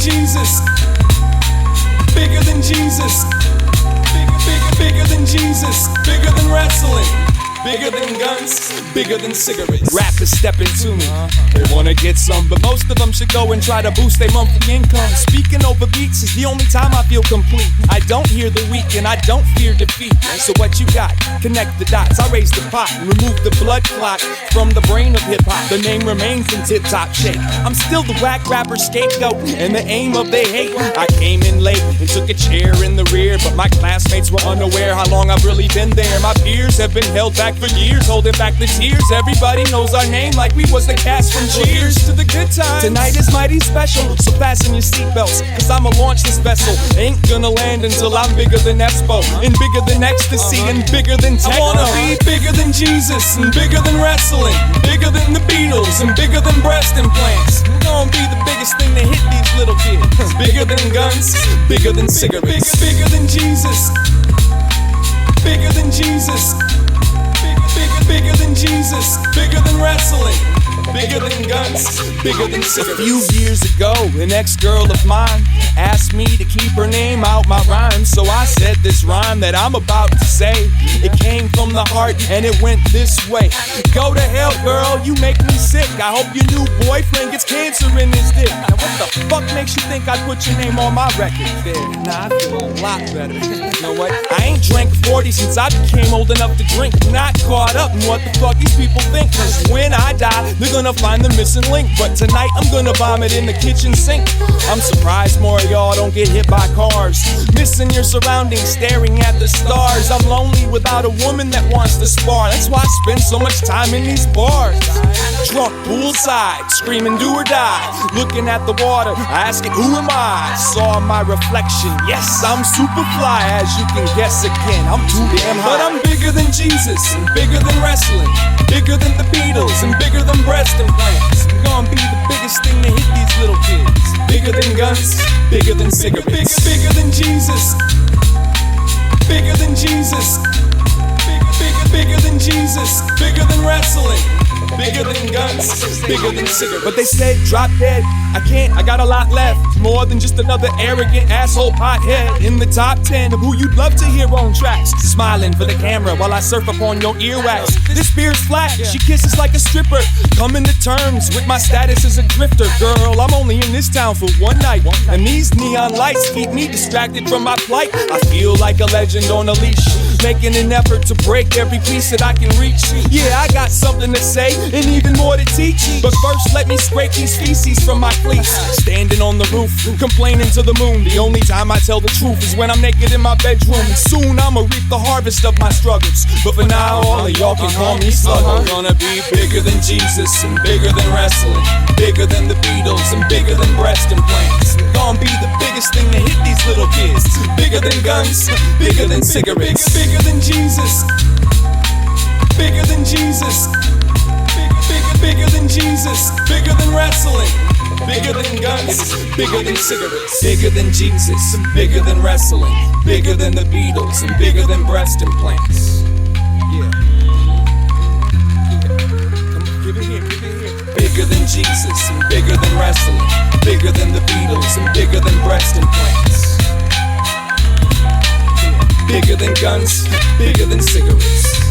Jesus. Bigger than Jesus. Bigger than Jesus. Bigger than wrestling. Bigger than guns, bigger than cigarettes. Rappers stepping to me, they wanna get some, but most of them should go and try to boost their monthly income. Speaking over beats is the only time I feel complete. I don't hear the weak and I don't fear defeat. So what you got? Connect the dots. I raise the pot and remove the blood clot from the brain of hip-hop. The name remains in tip-top shape. I'm still the whack rapper scapegoat and the aim of their hate. I came in late and took a chair in the rear, but my classmates were unaware how long I've really been there. My peers have been held back for years, holding back the tears. Everybody knows our name like we was the cast from Cheers. To the good times. Tonight is mighty special, so fasten your seatbelts, cause I'ma launch this vessel. Ain't gonna land until I'm bigger than Expo, and bigger than ecstasy, and bigger than techno. I wanna be bigger than Jesus, and bigger than wrestling, bigger than the Beatles, and bigger than breast implants. I'm gonna be the biggest thing to hit these little kids. Bigger than guns, bigger than cigarettes. Bigger than Jesus. Bigger than Jesus. Bigger than Jesus, bigger than wrestling, bigger than guns, bigger than cigarettes. A few years ago, an ex-girl of mine asked me to keep her name out my rhymes, so I said this rhyme that I'm about to say. It came from the heart and it went this way. Go to hell, girl, you make me sick. I hope your new boyfriend gets cancer in his dick. Now what the fuck makes you think I'd put your name on my record? There, nah, I feel a lot better. You know what? I ain't drank 40 since I became old enough to drink. Not caught up in what the fuck these people think, cause when I die, they're gonna find the missing link. But tonight I'm gonna vomit in the kitchen sink. I'm surprised more of y'all don't get hit by cars, missing your surroundings, staring at the stars. I'm lonely without a woman that wants to spar. That's why I spend so much time in these bars. Drunk poolside, screaming do or die, looking at the water, asking who am I? Saw my reflection, yes, I'm super fly. As you can guess again, I'm too damn high. But I'm bigger than Jesus, and bigger than wrestling, bigger than the Beatles, and bigger than breast implants. I'm gonna be the biggest thing to hit these little kids. Bigger than guns, bigger than cigarettes. Bigger than Jesus. Bigger than Jesus. Bigger than Jesus. Bigger than wrestling. Bigger than guns, bigger than cigarettes. But they said drop dead, I can't, I got a lot left. More than just another arrogant asshole pothead in the top 10 of who you'd love to hear on tracks. Smiling for the camera while I surf upon your earwax. This beer's flat, she kisses like a stripper. Coming to terms with my status as a drifter. Girl, I'm only in this town for one night, and these neon lights keep me distracted from my plight. I feel like a legend on a leash, making an effort to break every piece that I can reach. Yeah, I got something to say and even more to teach, but first let me scrape these feces from my cleats. Standing on the roof, complaining to the moon. The only time I tell the truth is when I'm naked in my bedroom. And soon I'ma reap the harvest of my struggles, but for now all of y'all can call me Slugger. I'm gonna be bigger than Jesus, and bigger than wrestling, bigger than the Beatles, and bigger than breast implants. I'm gonna be the biggest thing to hit these little kids. Bigger than guns, bigger than cigarettes. Bigger than Jesus. Bigger than Jesus. Bigger than Jesus, bigger than wrestling, bigger than guns, bigger than cigarettes. Bigger than Jesus, bigger than wrestling, bigger than the Beatles, and bigger than breast implants. Yeah. Come on, give it here, give it here. Bigger than Jesus, and bigger than wrestling, bigger than the Beatles, and bigger than breast implants. Yeah. Bigger than guns, bigger than cigarettes.